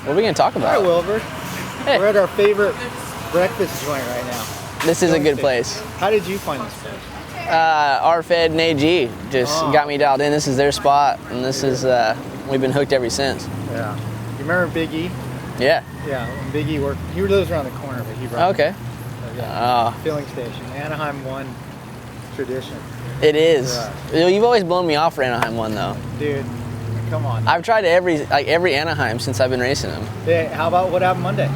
What are we going to talk about? Hi, Wilbur. Hey. We're at our favorite breakfast joint right now. This is a good place. How did you find this place? RFED and AG just got me dialed in. This is their spot, and this is, we've been hooked ever since. Yeah. You remember Big E? Yeah. Yeah, when Big E worked, he lives around the corner, but he brought Okay. filling station. Anaheim 1 tradition. It is. Yeah. You've always blown me off for Anaheim 1, though. Dude, come on. I've tried every Anaheim since I've been racing them. Yeah, how about what happened Monday?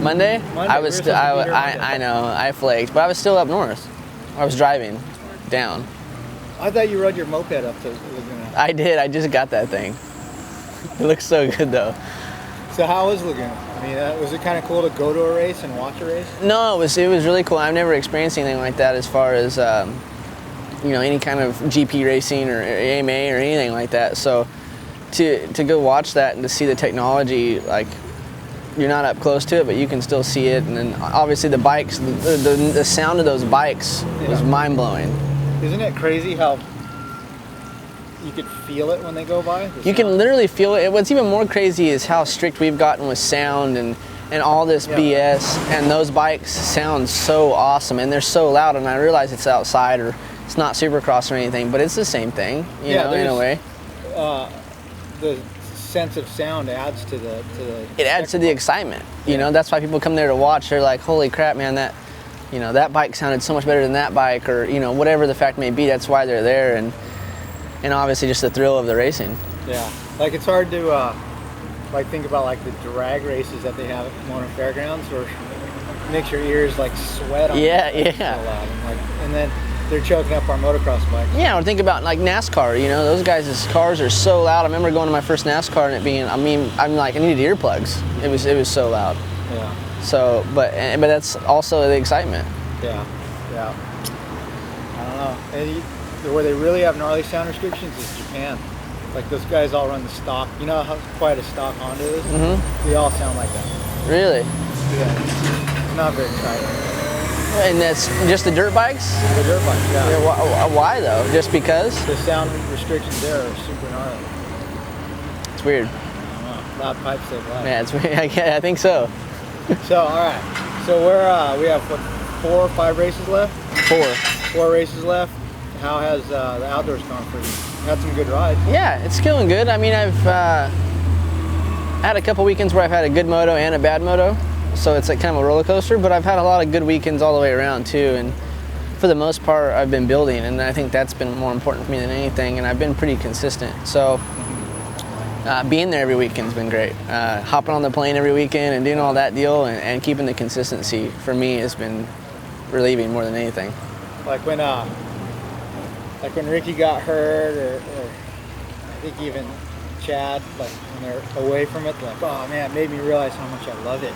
Monday? I was we were supposed to be here Monday. I know, I flaked, but I was still up north. I was driving down. I thought you rode your moped up to Laguna. I did. I just got that thing. It looks so good, though. So how was Laguna? I mean, was it kind of cool to go to a race and watch a race? No, it was really cool. I've never experienced anything like that as far as any kind of GP racing or AMA or anything like that. So to go watch that and to see the technology, like, you're not up close to it, but you can still see it. And then obviously the bikes, the sound of those bikes was mind blowing. Isn't it crazy how you could feel it when they go by? You can literally feel it. What's even more crazy is how strict we've gotten with sound and all this BS. And those bikes sound so awesome, and they're so loud. And I realize it's outside or it's not Supercross or anything, but it's the same thing, you know, in a way. The sense of sound adds to the. It adds to the excitement. You know, that's why people come there to watch. They're like, "Holy crap, man! That bike sounded so much better than that bike," or whatever the fact may be. That's why they're there, and obviously just the thrill of the racing. Yeah, like it's hard to think about like the drag races that they have at Pomona Fairgrounds, where it makes your ears like sweat. Yeah. So loud. And then they're choking up our motocross bikes. Yeah, or think about like NASCAR. Those guys' cars are so loud. I remember going to my first NASCAR and it being, I'm like, I needed earplugs. It was so loud. Yeah. So, but that's also the excitement. Yeah. I don't know. And where they really have gnarly sound restrictions is Japan. Like those guys all run the stock. You know how quiet a stock Honda is? Mm-hmm. They all sound like that. Really? Yeah. It's not very exciting. And that's just the dirt bikes? The dirt bikes, yeah. Why though? Just because? The sound restrictions there are super gnarly. It's weird. I don't know. Loud pipes save lives. Yeah, it's weird. I think so. So, all right. So we have 4 or 5 races left? 4 races left. How has the outdoors gone for you? You had some good rides. Yeah, it's feeling good. I mean, I've had a couple weekends where I've had a good moto and a bad moto. So it's like kind of a roller coaster, but I've had a lot of good weekends all the way around too. And for the most part, I've been building, and I think that's been more important for me than anything. And I've been pretty consistent. So being there every weekend's been great. Hopping on the plane every weekend and doing all that deal and keeping the consistency for me has been relieving more than anything. Like when Ricky got hurt, or I think even Chad, like when they're away from it, they're like, oh man, it made me realize how much I love it.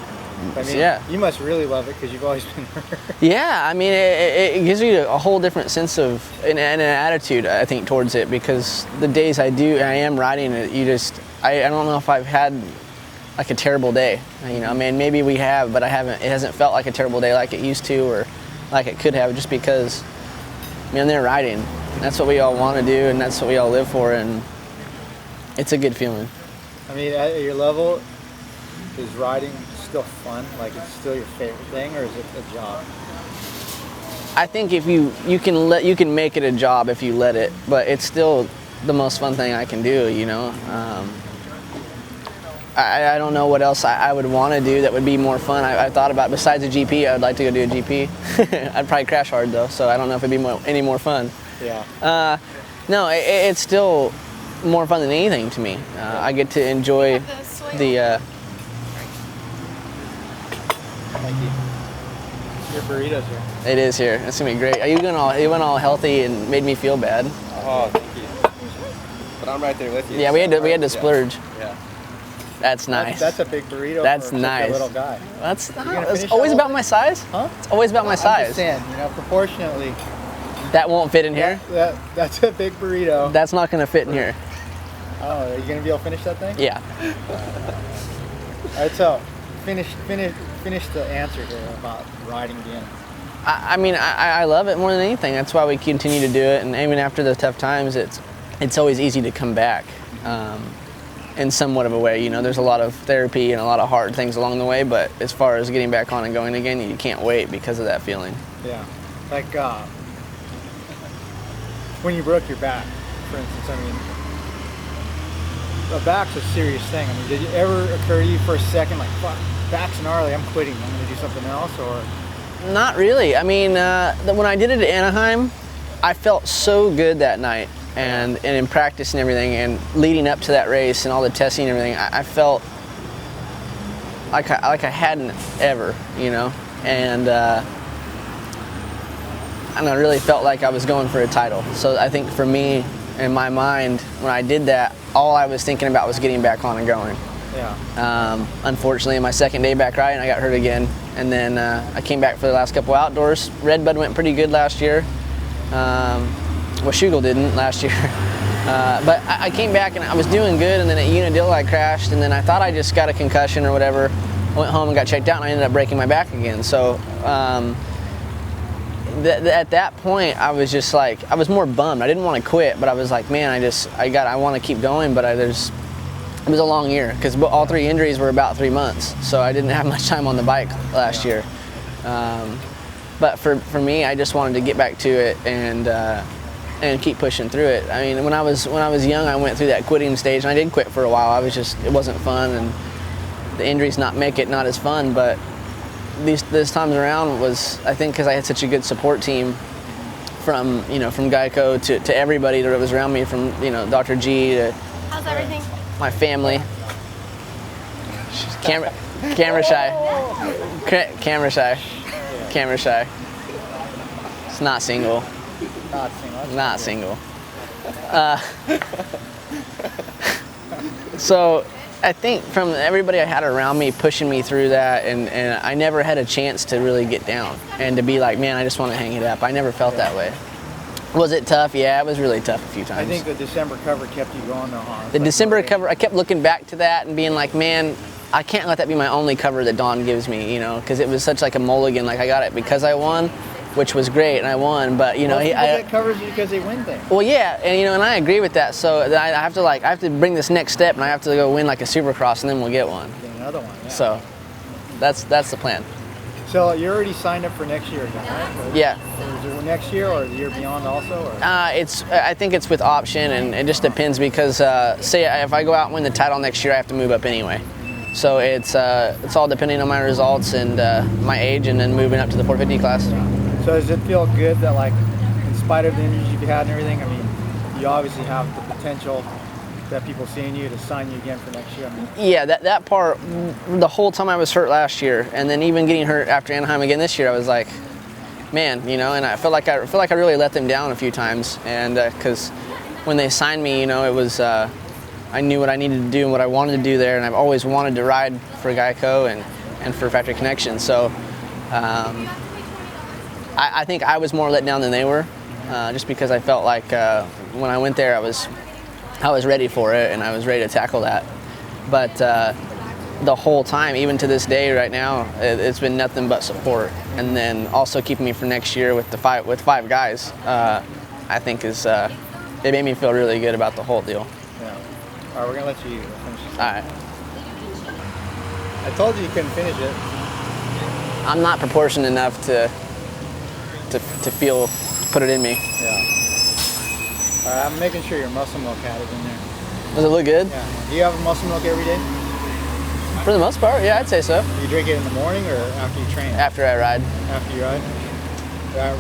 I mean, you must really love it because you've always been hurt. Yeah, I mean, it gives you a whole different sense of and an attitude, I think, towards it, because the days I am riding it, I don't know if I've had like a terrible day. I mean, maybe we have, but it hasn't felt like a terrible day like it used to or like it could have, just because, I'm there riding. That's what we all want to do, and that's what we all live for, and it's a good feeling. I mean, at your level, is riding still fun? Like, it's still your favorite thing, or is it a job? I think if you can make it a job if you let it, but it's still the most fun thing I can do. I don't know what else I would want to do that would be more fun. I thought about, besides a GP, I would like to go do a GP. I'd probably crash hard though, so I don't know if it'd be any more fun. Yeah. No, it's still more fun than anything to me. I get to enjoy the. Thank you. Your burrito's here. It is here. It's gonna be great. You went all healthy and made me feel bad. Oh, thank you. But I'm right there with you. Yeah, we had to splurge. Yeah. That's nice. That's a big burrito. That's for nice. A little guy. It's always about my size. Huh? It's always about my size. I'm just saying, proportionately. That won't fit in here. That's a big burrito. That's not gonna fit in here. Oh, are you gonna be able to finish that thing? Yeah. All right, so finish the answer here about riding again. I mean, I love it more than anything. That's why we continue to do it, and even after the tough times, it's always easy to come back. in somewhat of a way. You know, there's a lot of therapy and a lot of hard things along the way, but as far as getting back on and going again, you can't wait because of that feeling. Yeah. Like when you broke your back, for instance, I mean, the back's a serious thing. I mean, did it ever occur to you for a second, like, fuck, back's gnarly, I'm quitting, I'm going to do something else, or? Not really. I mean, when I did it at Anaheim, I felt so good that night, and in practice and everything, and leading up to that race and all the testing and everything, I felt like I hadn't ever, you know, and I really felt like I was going for a title. So I think for me, in my mind, when I did that, all I was thinking about was getting back on and going. Yeah. Unfortunately, my second day back riding, I got hurt again, and then I came back for the last couple outdoors. Redbud went pretty good last year. Well, Schugle didn't last year. But I came back and I was doing good, and then at Unadilla I crashed, and then I thought I just got a concussion or whatever. I went home and got checked out, and I ended up breaking my back again. So at that point, I was just like, I was more bummed. I didn't want to quit, but I was like, man, I want to keep going, but it was a long year because all 3 injuries were about 3 months, so I didn't have much time on the bike last year. But for me, I just wanted to get back to it and keep pushing through it. I mean, when I was young, I went through that quitting stage, and I did quit for a while. It wasn't fun, and the injuries make it not as fun. But this times around was, I think, because I had such a good support team from Geico to everybody that was around me, from Dr. G to how's everything? My family. Camera shy. Camera shy. It's not single. Not single. So I think from everybody I had around me pushing me through that, and I never had a chance to really get down and to be like, man, I just want to hang it up. I never felt that way. Was it tough? Yeah, it was really tough a few times. I think the December cover kept you going though, huh? The December cover, I kept looking back to that and being like, man, I can't let that be my only cover that Don gives me, because it was such like a mulligan. Like, I got it because I won, which was great, and I won, but people get covers because they win things. Well, yeah, and I agree with that. So I have to bring this next step, and I have to go win like a Supercross, and then we'll get one. Get another one. Yeah. So that's the plan. So you're already signed up for next year again, right? Yeah. Is it next year or the year beyond also? Or? I think it's with option, and it just depends because say if I go out and win the title next year, I have to move up anyway. So it's all depending on my results and my age, and then moving up to the 450 class. Yeah. So does it feel good that, like, in spite of the injuries you've had and everything, I mean, you obviously have the potential that people seeing you to sign you again for next year? I mean, yeah, that part, the whole time I was hurt last year, and then even getting hurt after Anaheim again this year, I was like, man, and I feel like I really let them down a few times, and because when they signed me, it was I knew what I needed to do and what I wanted to do there, and I've always wanted to ride for Geico and for Factory Connection. So I think I was more let down than they were, just because I felt like when I went there, I was ready for it, and I was ready to tackle that. But the whole time, even to this day right now, it's been nothing but support. And then also keeping me for next year with five guys, I think it made me feel really good about the whole deal. Yeah. All right, we're gonna let you finish this. All right. I told you couldn't finish it. I'm not proportioned enough to put it in me. Yeah. All right, I'm making sure your muscle milk hat is in there. Does it look good? Yeah. Do you have muscle milk every day? For the most part, yeah, I'd say so. Do you drink it in the morning or after you train? After I ride. After you ride?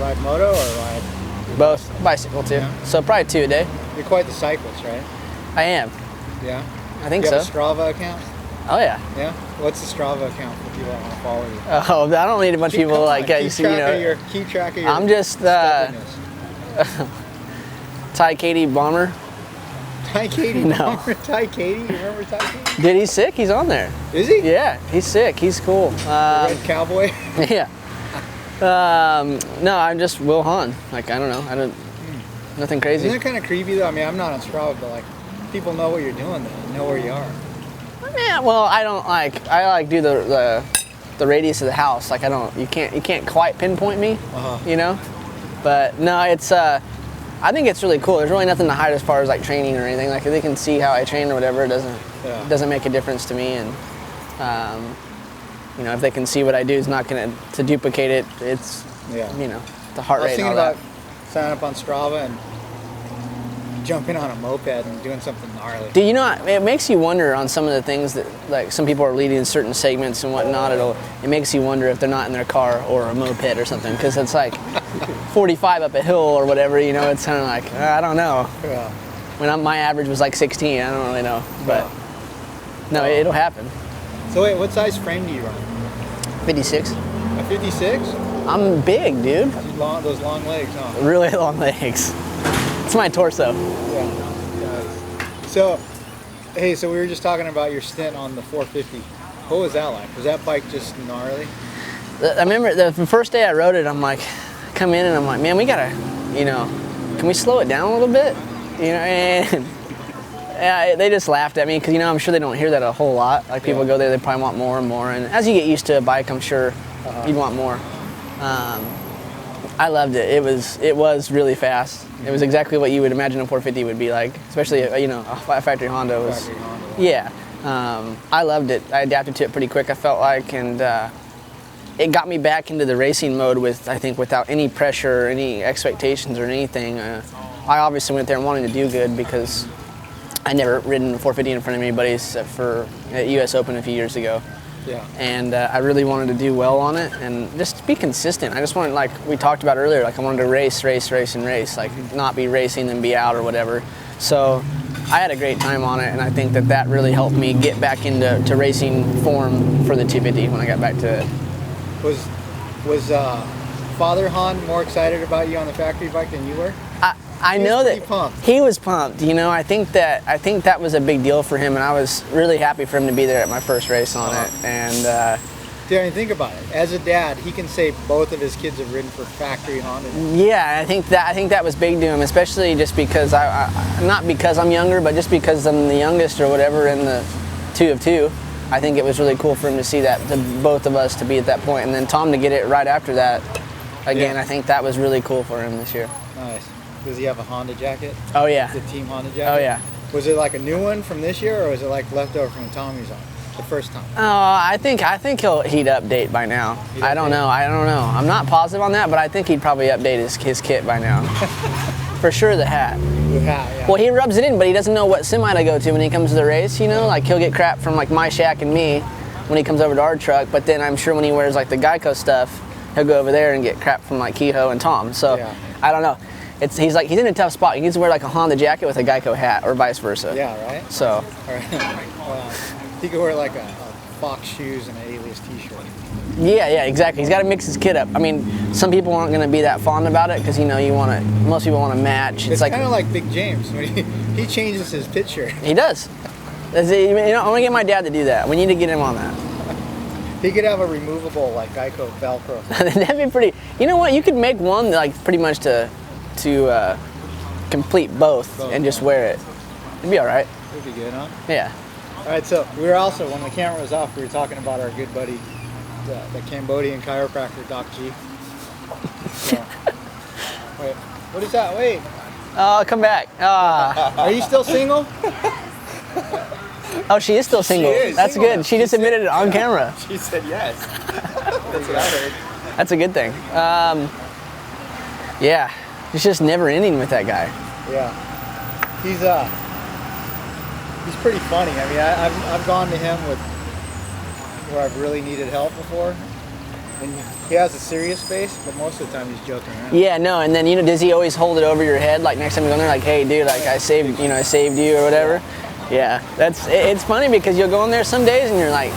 Ride moto or ride? Both. Bicycle too. Yeah. So probably 2 a day. You're quite the cyclist, right? I am. Yeah. I think Do you so. have a Strava account? Oh yeah. Yeah. What's the Strava account for people that want to follow you? Oh, I don't need a bunch of people like keep track of your. I'm just Ty Katie Bomber. Ty Katie? No. Ty Katie? You remember Ty Katie? Dude, he's sick. He's on there. Is he? Yeah, he's sick. He's cool. Red Cowboy? Yeah. No, I'm just Wil Hahn. Like, I don't know. Nothing crazy. Isn't that kind of creepy though? I mean, I'm not on Strava, but like, people know what you're doing though. Know where you are. Yeah, well, I do the radius of the house. Like, you can't quite pinpoint me, Uh-huh. But no, it's I think it's really cool. There's really nothing to hide as far as like training or anything. Like if they can see how I train or whatever, it doesn't make a difference to me. And you know, if they can see what I do is not going to duplicate it. It's you know, the heart rate and all that. I was thinking about signing up on Strava and jumping on a moped and doing something gnarly. Do you know, it makes you wonder on some of the things that, like, some people are leading in certain segments and whatnot. It makes you wonder if they're not in their car or a moped or something, because it's like 45 up a hill or whatever, you know. It's kind of like, I don't know. Yeah. When my average was like 16, I don't really know, but no, it'll happen. So wait, what size frame do you run? 56. A 56? I'm big, dude. Those long legs, huh? Really long legs. It's my torso. Yeah. So, hey, so we were just talking about your stint on the 450. What was that like? Was that bike just gnarly? I remember the first day I rode it, I'm like, come in and I'm like, man, we gotta, you know, can we slow it down a little bit? You know, and yeah, they just laughed at me because, you know, I'm sure they don't hear that a whole lot. Like people go there, they probably want more and more. And as you get used to a bike, I'm sure you'd want more. I loved it. It was really fast. It was exactly what you would imagine a 450 would be like, especially, you know, a factory Honda was. Yeah. I loved it. I adapted to it pretty quick, I felt like, and it got me back into the racing mode with, I think, without any pressure or any expectations or anything. I obviously went there wanting to do good because I never ridden a 450 in front of anybody except for at US Open a few years ago. Yeah. And I really wanted to do well on it and just be consistent. I just wanted, like we talked about earlier, like I wanted to race, like not be racing and be out or whatever. So I had a great time on it, and I think that really helped me get back into racing form for the 250 when I got back to it. Was Father Hahn more excited about you on the factory bike than you were? I know that he was pumped. You know, I think that was a big deal for him, and I was really happy for him to be there at my first race on it. And dude, I mean, think about it. As a dad, he can say both of his kids have ridden for factory Honda. Yeah, I think that was big to him, especially just because not because I'm younger, but just because I'm the youngest or whatever in the 2 of 2. I think it was really cool for him to see that, to both of us to be at that point, and then Tom to get it right after that. Again, I think that was really cool for him this year. Nice. Does he have a Honda jacket? Oh yeah. The team Honda jacket? Oh yeah. Was it like a new one from this year, or was it like leftover from Tommy's on the first time? Oh, I think he'd update by now. I don't know. I'm not positive on that, but I think he'd probably update his kit by now. For sure, the hat. The hat, yeah. Well, he rubs it in, but he doesn't know what semi to go to when he comes to the race. You know, like he'll get crap from like my shack and me when he comes over to our truck. But then I'm sure when he wears like the Geico stuff, he'll go over there and get crap from like Kehoe and Tom. So I don't know. He's in a tough spot. He needs to wear like a Honda jacket with a Geico hat, or vice versa. Yeah, right. So. He could wear like a Fox shoes and an Alias t-shirt. Yeah, exactly. He's got to mix his kit up. I mean, some people aren't going to be that fond about it because, you know, most people want to match. It's like kind of like Big James when he changes his picture. He does. You know, I want to get my dad to do that. We need to get him on that. He could have a removable like Geico Velcro. That'd be pretty. You know what? You could make one like pretty much to complete both and just wear it. It'd be all right. It'd be good, huh? Yeah. All right, so we were also, when the camera was off, we were talking about our good buddy, the Cambodian chiropractor, Doc G. So, wait, what is that? Wait. Oh, come back. Are you still single? Oh, she is still single. She is That's single good. She just admitted it on camera. She said yes. That's what I heard. That's a good thing. Yeah, it's just never ending with that guy. Yeah, he's pretty funny. I mean, I've gone to him where I've really needed help before, and he has a serious face, but most of the time he's joking around. Yeah, no, and then, you know, does he always hold it over your head, like next time you go in there, like, hey, dude, like I saved you or whatever? Yeah, it's funny because you'll go in there some days and you're like,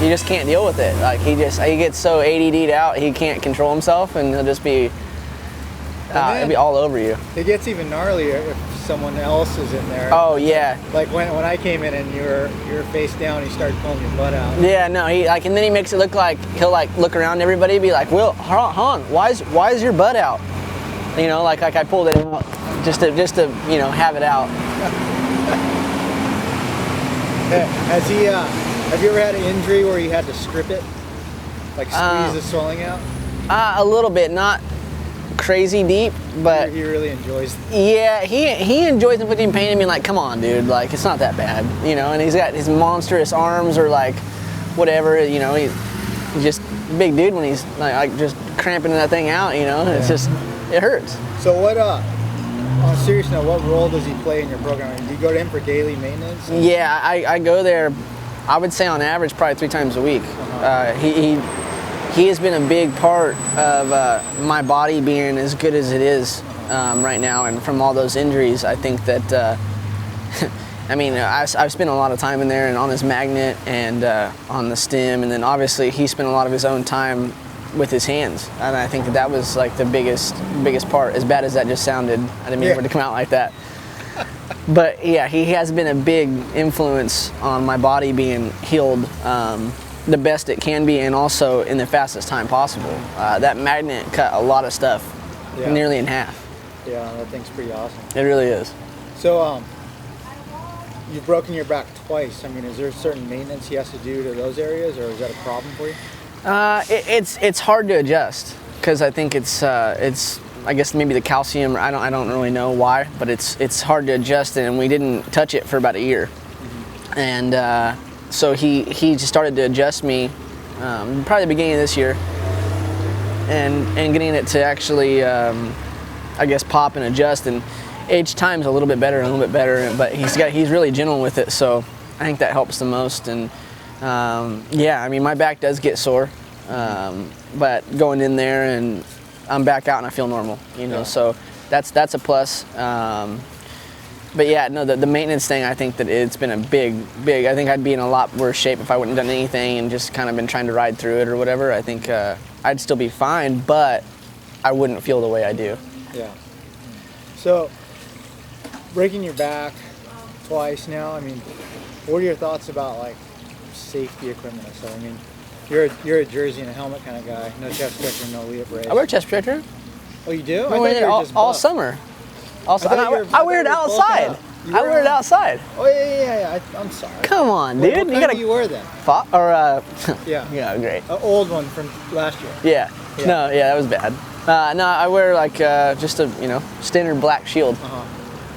you just can't deal with it. Like he gets so ADD'd out, he can't control himself, and he'll just be. It'll be all over you. It gets even gnarlier if someone else is in there. Oh yeah. Like when I came in and you were face down, he started pulling your butt out. Yeah, no, and then he makes it look like he'll like look around everybody, and be like, Wil Hahn, why is your butt out? You know, like I pulled it out just to you know have it out. Has he? Have you ever had an injury where you had to strip it, like squeeze the swelling out? A little bit, crazy deep, but he really enjoys it. yeah, he enjoys inflicting pain and being like, come on, dude, like it's not that bad, you know. And he's got his monstrous arms or like whatever, you know. He's just a big dude when he's like just cramping that thing out, you know. It's just, it hurts. So what? On a serious note, what role does he play in your program? Do you go to him for daily maintenance? Yeah, I go there. I would say on average probably 3 times a week. He has been a big part of my body being as good as it is right now, and from all those injuries, I think that I mean, I've spent a lot of time in there and on his magnet and on the stem, and then obviously he spent a lot of his own time with his hands, and I think that was like the biggest part. As bad as that just sounded, I didn't mean for it to come out like that. But yeah, he has been a big influence on my body being healed the best it can be, and also in the fastest time possible. That magnet cut a lot of stuff nearly in half. Yeah, that thing's pretty awesome. It really is. So you've broken your back twice. I mean, is there certain maintenance he has to do to those areas, or is that a problem for you? It's hard to adjust because I think it's I guess maybe the calcium. I don't really know why, but it's hard to adjust, and we didn't touch it for about a year, and so he just started to adjust me probably the beginning of this year, and getting it to actually I guess pop and adjust, and each time's a little bit better, but he's really gentle with it, so I think that helps the most. And yeah, I mean, my back does get sore, but going in there and I'm back out and I feel normal, you know, so that's a plus. But yeah, no, the maintenance thing, I think that it's been a big, I think I'd be in a lot worse shape if I wouldn't have done anything and just kind of been trying to ride through it or whatever. I think I'd still be fine, but I wouldn't feel the way I do. Yeah. So, breaking your back twice now, I mean, what are your thoughts about like safety equipment? So, I mean, you're a jersey and a helmet kind of guy. No chest protector, no lead brace. I wear chest protector. Oh, you do? I wear it all summer. Also, I wear it outside. I wear it outside. Oh yeah. I'm sorry. Come on, dude. What kind do you wear then? Yeah, great. An old one from last year. Yeah. No, yeah, that was bad. No, I wear like just a standard black shield.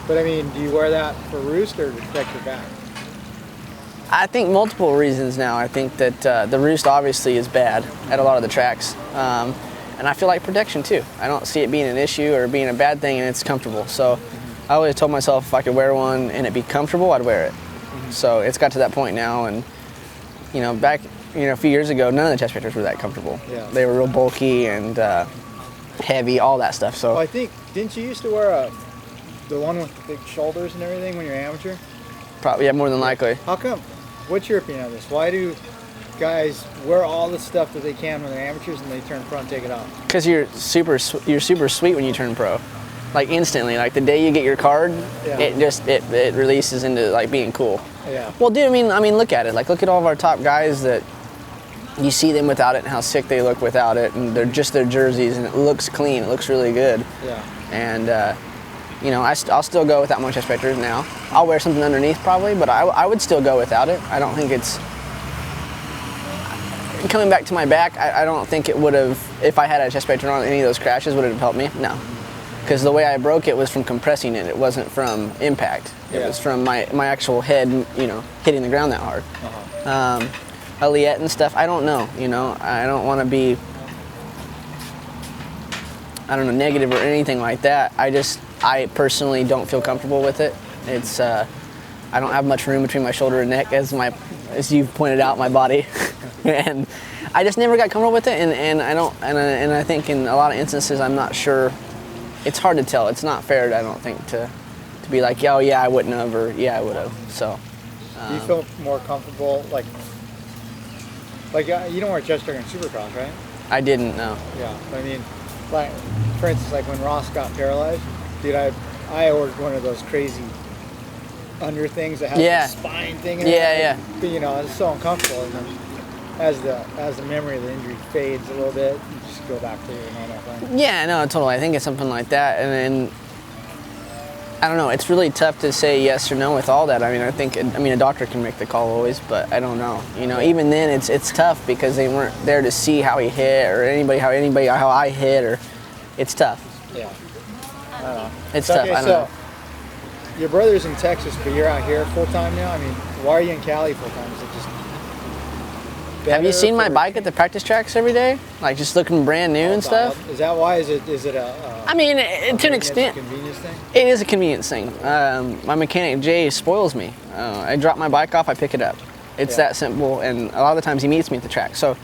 But I mean, do you wear that for roost or to protect your back? I think multiple reasons now. I think that the roost obviously is bad at a lot of the tracks. And I feel like protection too. I don't see it being an issue or being a bad thing, and it's comfortable. So I always told myself if I could wear one and it be comfortable, I'd wear it. So it's got to that point now, and back a few years ago, none of the chest protectors were that comfortable. Yeah. They were real bulky and heavy, all that stuff. So I think, didn't you used to wear the one with the big shoulders and everything when you're amateur? Probably, yeah, more than likely. How come? What's your opinion on this? Why do guys wear all the stuff that they can when they're amateurs and they turn pro and take it off? Because you're super sweet when you turn pro, like instantly. Like the day you get your card, it releases into like being cool. Yeah. Well, dude, I mean, look at it. Like, look at all of our top guys that you see them without it and how sick they look without it, and they're just their jerseys and it looks clean. It looks really good. Yeah. And I'll still go without my chest protectors now. I'll wear something underneath probably, but I would still go without it. I don't think it's coming back to my back. I don't think it would have, if I had a chest protector on any of those crashes, would it have helped me? No, because the way I broke it was from compressing it. It wasn't from impact. It was from my actual head, hitting the ground that hard. Aliette and stuff. I don't know. I don't want to be, negative or anything like that. I personally don't feel comfortable with it. It's I don't have much room between my shoulder and neck, as you've pointed out, my body, and I just never got comfortable with it. And I think in a lot of instances I'm not sure. It's hard to tell. It's not fair, I don't think, to be like, oh yeah, I wouldn't have, or yeah, I would have. So. Do you feel more comfortable, like you don't wear chest protector in Supercross, right? I didn't, no. Yeah, I mean, like for instance, like when Ross got paralyzed, dude, I ordered one of those crazy under things that has the spine thing in it. Yeah. But, it's so uncomfortable, and then as the memory of the injury fades a little bit, you just go back to your normal thing. Yeah, no, totally. I think it's something like that, and then I don't know. It's really tough to say yes or no with all that. I mean, a doctor can make the call always, but I don't know. Even then, it's tough because they weren't there to see how he hit or how I hit, or it's tough. Yeah. I don't know. It's So, tough. okay, I don't so know. your brother's in Texas, but you're out here full time now. I mean, why are you in Cali full time? Is it just Have you seen my better bike at the practice tracks every day? Like just looking brand new and stuff? Is that why? Is it a? I mean, to an convenience- extent, convenience thing. it is a convenience thing. My mechanic Jay spoils me. I drop my bike off, I pick it up. It's Yeah. that simple, and a lot of the times he meets me at the track. So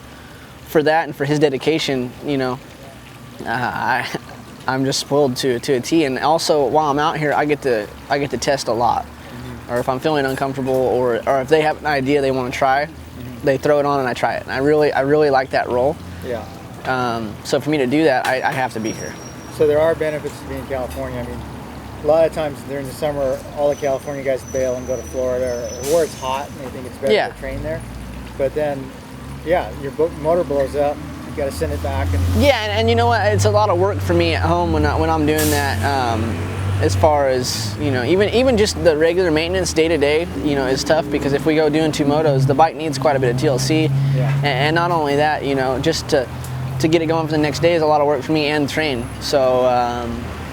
for that and for his dedication, you know, I'm just spoiled to a T. And also while I'm out here, I get to test a lot. Or if I'm feeling uncomfortable, or if they have an idea they want to try, they throw it on and I try it. And I really like that role. Yeah. So for me to do that, I have to be here. So there are benefits to being in California. I mean, a lot of times during the summer, all the California guys bail and go to Florida or where it's hot and they think it's better Yeah. to train there. But then, yeah, your motor blows up. You got to send it back. And Yeah, and you know what? It's a lot of work for me at home when I'm doing that. As far as, you know, even just the regular maintenance day to day, you know, is tough because if we go doing 2 motos, the bike needs quite a bit of TLC. Yeah. And not only that, you know, just to get it going for the next day is a lot of work for me and the train. So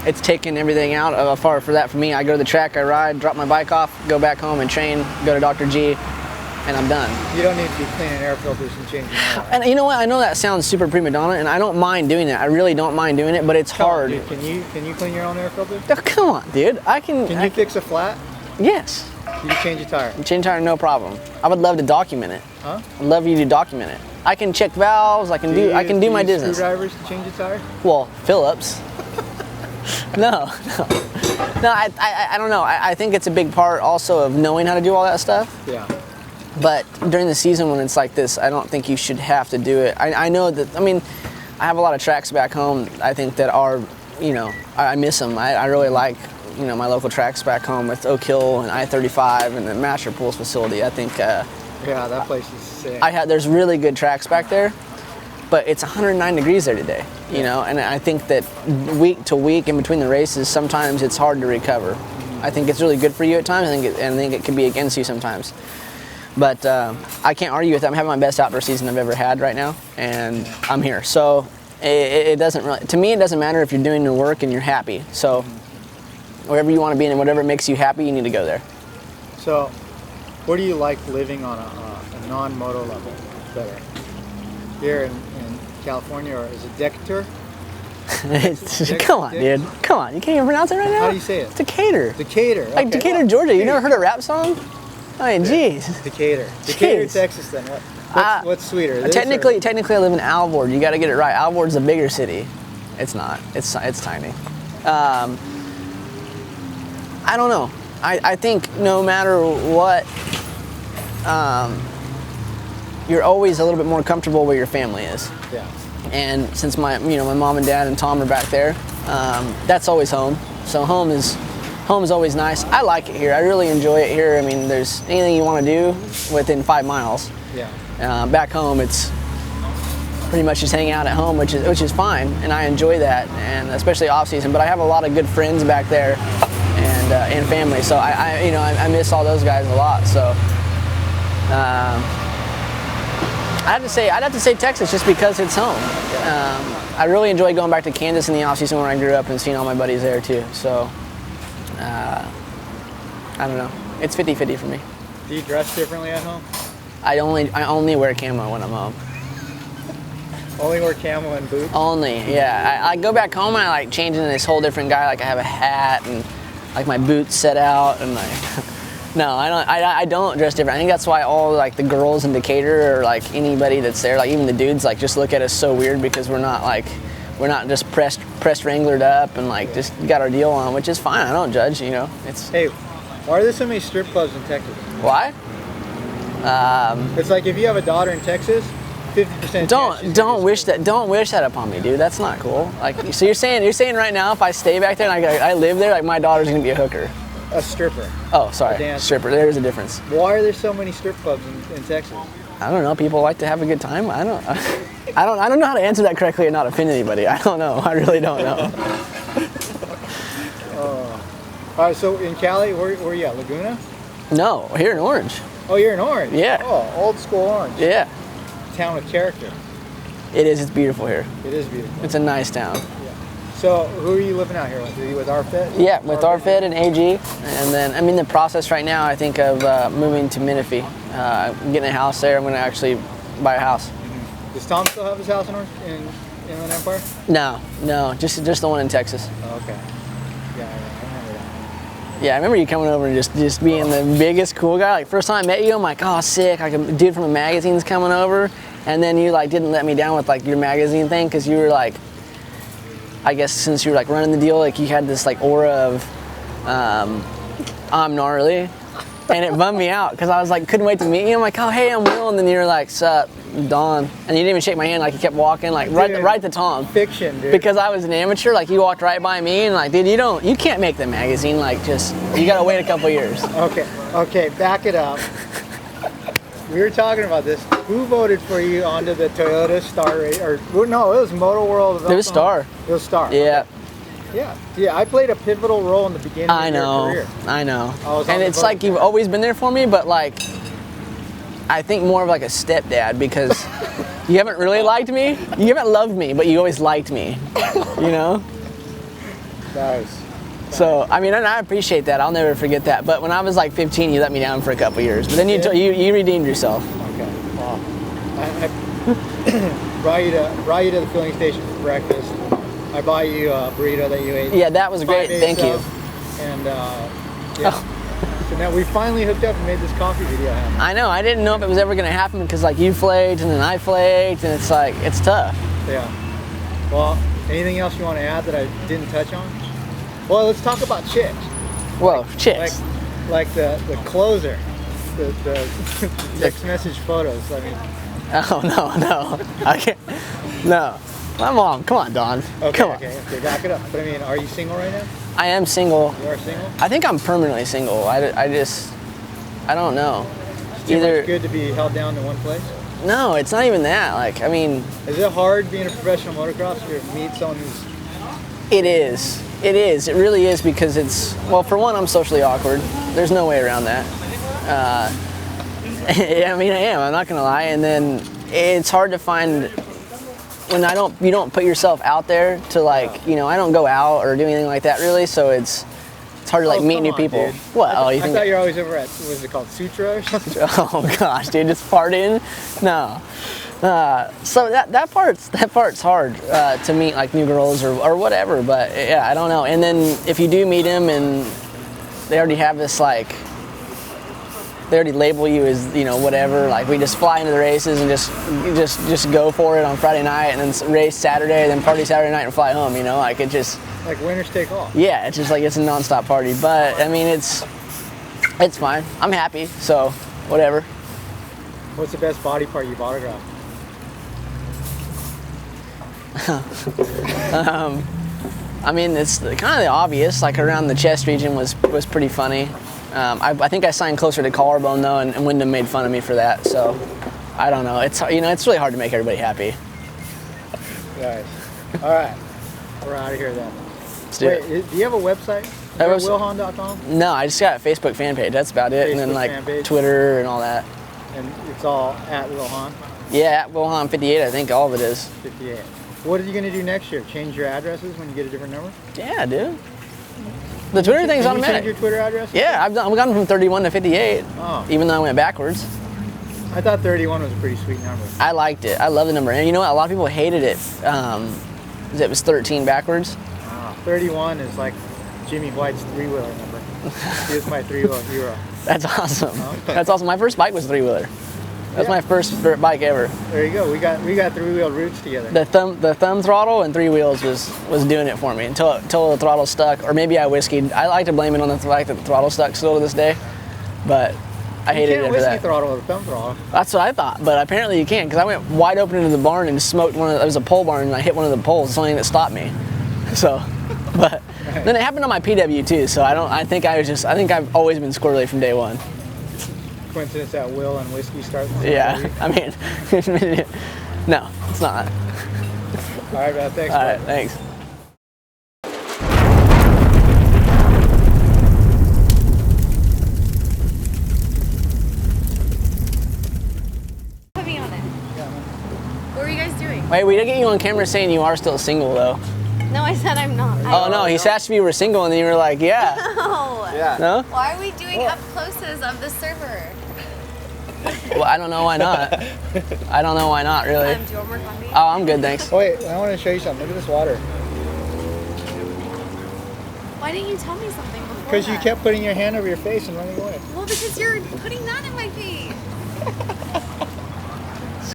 it's taking everything out for me. I go to the track, I ride, drop my bike off, go back home and train, go to Dr. G, and I'm done. you don't need to be cleaning air filters and changing oil. And you know what? I know that sounds super prima donna, and I don't mind doing that. I really don't mind doing it, but it's Come on, hard. dude, can you clean your own air filter? Oh, come on, dude. Can you fix a flat? Yes. Can you change a tire? Change tire, no problem. I would love to document it. Huh? I'd love you to document it. I can check valves. I can do my you use business. Screwdrivers to change a tire? Well, Phillips. No. I don't know. I think it's a big part also of knowing how to do all that stuff. Yeah. But during the season when it's like this, I don't think you should have to do it. I know that. I mean, I have a lot of tracks back home. I think that are, you know, I miss them. I really like, you know, my local tracks back home with Oak Hill and I-35 and the Master Pools facility. I think. Yeah, that place is sick. There's really good tracks back there, but it's 109 degrees there today, you know, and I think that week to week in between the races, sometimes it's hard to recover. I think it's really good for you at times, I think it can be against you sometimes. But I can't argue with that. I'm having my best outdoor season I've ever had right now, and I'm here. So it doesn't really, to me, it doesn't matter if you're doing your work and you're happy. So wherever you want to be and whatever makes you happy, you need to go there. So, what do you like living on a non-moto level better? Here in California, or is it Decatur? Come on, dude. Come on. You can't even pronounce it right now? How do you say it? Decatur. Decatur. Like okay, Decatur, well, Georgia. You never heard a rap song? I mean, jeez. Decatur. Decatur, Jeez. Texas. Then what's sweeter? This Technically, I live in Alvord. You got to get it right. Alvord's a bigger city. It's not. It's tiny. I don't know. I think no matter what, you're always a little bit more comfortable where your family is. Yeah. And since my mom and dad and Tom are back there, that's always home. So home is always nice. I like it here. I really enjoy it here. I mean, there's anything you want to do within 5 miles. Yeah. Back home, it's pretty much just hang out at home, which is fine, and I enjoy that, and especially off season. But I have a lot of good friends back there, and family. So I miss all those guys a lot. So I'd have to say Texas just because it's home. I really enjoy going back to Kansas in the off season when I grew up and seeing all my buddies there too. So I don't know. It's 50-50 for me. Do you dress differently at home? I only wear camo when I'm home. Only wear camo and boots? Only, yeah. I go back home and I like change into this whole different guy. Like I have a hat and like my boots set out and like. No, I don't dress different. I think that's why all like the girls in Decatur or like anybody that's there, like even the dudes, like just look at us so weird because we're not just pressed wranglered up and like just got our deal on, which is fine. I don't judge, you know. Hey, why are there so many strip clubs in Texas? Why? It's like if you have a daughter in Texas, 50%. Don't wish that upon me, dude. That's not cool. Like, so you're saying right now if I stay back there and I live there, like my daughter's gonna be a hooker. A stripper. Oh, sorry, stripper. There's a difference. Why are there so many strip clubs in Texas? I don't know. People like to have a good time. I don't know how to answer that correctly and not offend anybody. I don't know. I really don't know. All right. So in Cali, where are you at? Laguna? No, here in Orange. Oh, you're in Orange. Yeah. Oh, old school Orange. Yeah. Town with character. It is. It's beautiful here. It is beautiful. It's a nice town. Yeah. So who are you living out here with? Are you with RFit? Yeah, with RFit and AG. And then I'm in the process right now, I think, of moving to Menifee. Getting a house there. I'm going to actually buy a house. Mm-hmm. Does Tom still have his house in Inland Empire? No, just the one in Texas. Oh, okay. Yeah, I remember that. Yeah, I remember you coming over and just being the biggest cool guy. Like first time I met you, I'm like, oh, sick. Like a dude from a magazine's coming over, and then you like didn't let me down with like your magazine thing because you were like, I guess since you were like running the deal, like you had this like aura of, I'm gnarly, and it bummed me out because I was like couldn't wait to meet you. I'm like, oh hey, I'm Will, and then you were like, sup, Don, and you didn't even shake my hand. Like you kept walking, like right to Tom. Fiction, dude. Because I was an amateur, like you walked right by me, and like, dude, you can't make the magazine. Like just you gotta wait a couple years. Okay, back it up. We were talking about this. Who voted for you onto the Toyota Star Race? Or no, it was Motor World. It was Star. It was Star. Yeah. Okay. Yeah. I played a pivotal role in the beginning of your career. I know. And it's like you've always been there for me, but like, I think more of like a stepdad because you haven't really liked me. You haven't loved me, but you always liked me. You know. Nice. So, I mean, and I appreciate that. I'll never forget that. But when I was like 15, you let me down for a couple years. But then you redeemed yourself. Okay. Well, I brought you to the filling station for breakfast. I bought you a burrito that you ate. Yeah, that was great. Thank you. And yeah. So now we finally hooked up and made this coffee video happen. I know. I didn't know if it was ever going to happen because like you flaked and then I flaked, and it's like it's tough. Yeah. Well, anything else you want to add that I didn't touch on? Well, let's talk about chicks. Well, chicks. Like the closer, the text message photos. I mean. Oh no, I can't. No, my mom. Come on, Don. Okay, come on. Okay, back it up. But I mean, are you single right now? I am single. You are single? I think I'm permanently single. I don't know. Too much good to be held down to one place? No, it's not even that. Like, I mean. Is it hard being a professional motocrosser to meet someone who's? It is. It is. It really is because it's, well, for one, I'm socially awkward. There's no way around that. I mean, I am. I'm not going to lie. And then it's hard to find when you don't put yourself out there to like, you know, I don't go out or do anything like that really. So it's hard to like meet new people. Dude. Well, I thought you're always over at, what is it called, Sutra or something? Oh gosh, dude, just partying? No. So that part's hard to meet like new girls or whatever, but yeah, I don't know. And then if you do meet them and they already have this like, they already label you as, you know, whatever, like we just fly into the races and just go for it on Friday night and then race Saturday, then party Saturday night and fly home, you know, like it just. Like winners take all. Yeah, it's just like it's a nonstop party, but I mean it's fine. I'm happy, so whatever. What's the best body part you've autographed? I mean, it's kind of the obvious, like around the chest region was pretty funny. I think I signed closer to collarbone though, and Wyndham made fun of me for that. So I don't know. It's, you know, it's really hard to make everybody happy. Nice. All right, we're out of here then. Wait, do you have a website? Wilhahn.com? No, I just got a Facebook fan page. That's about it, and then like Twitter and all that. And it's all at Wil Hahn? Yeah, at Wil Hahn 58. I think all of it is. 58. What are you going to do next year? Change your addresses when you get a different number? Yeah, dude. The Twitter thing's automatic. Can you change your Twitter address? Yeah, I've gone from 31 to 58. Oh. Even though I went backwards. I thought 31 was a pretty sweet number. I liked it. I love the number. And you know what? A lot of people hated it. It was 13 backwards. 31 is like Jimmy White's three-wheeler number. He was my three-wheeler hero. That's awesome. Okay. That's awesome. My first bike was three-wheeler. That's my first bike ever. There you go. We got three-wheel roots together. The thumb throttle and 3 wheels was doing it for me until the throttle stuck, or maybe I whiskeyed. I like to blame it on the fact that the throttle stuck still to this day, but I hated it after that. You can't whiskey throttle with a thumb throttle. That's what I thought, but apparently you can't, because I went wide open into the barn and smoked there was a pole barn, and I hit one of the poles. It's the only thing that stopped me. So, but then it happened on my PW too. So I think I've always been squirrely from day one. Coincidence that Will and whiskey start. Yeah, I mean, no, it's not. All right, man. Thanks. All right, thanks. Heavy on it. What were you guys doing? Wait, we didn't get you on camera saying you are still single though. No, I said I'm not. Oh no, he asked if you were single, and then you were like, yeah. No. Yeah. No? Why are we doing up closes of the server? Well, I don't know why not. I don't know why not, really. Do you want more coffee? Oh, I'm good, thanks. Wait, I want to show you something. Look at this water. Why didn't you tell me something before? Because you kept putting your hand over your face and running away. Well, because you're putting that in my face.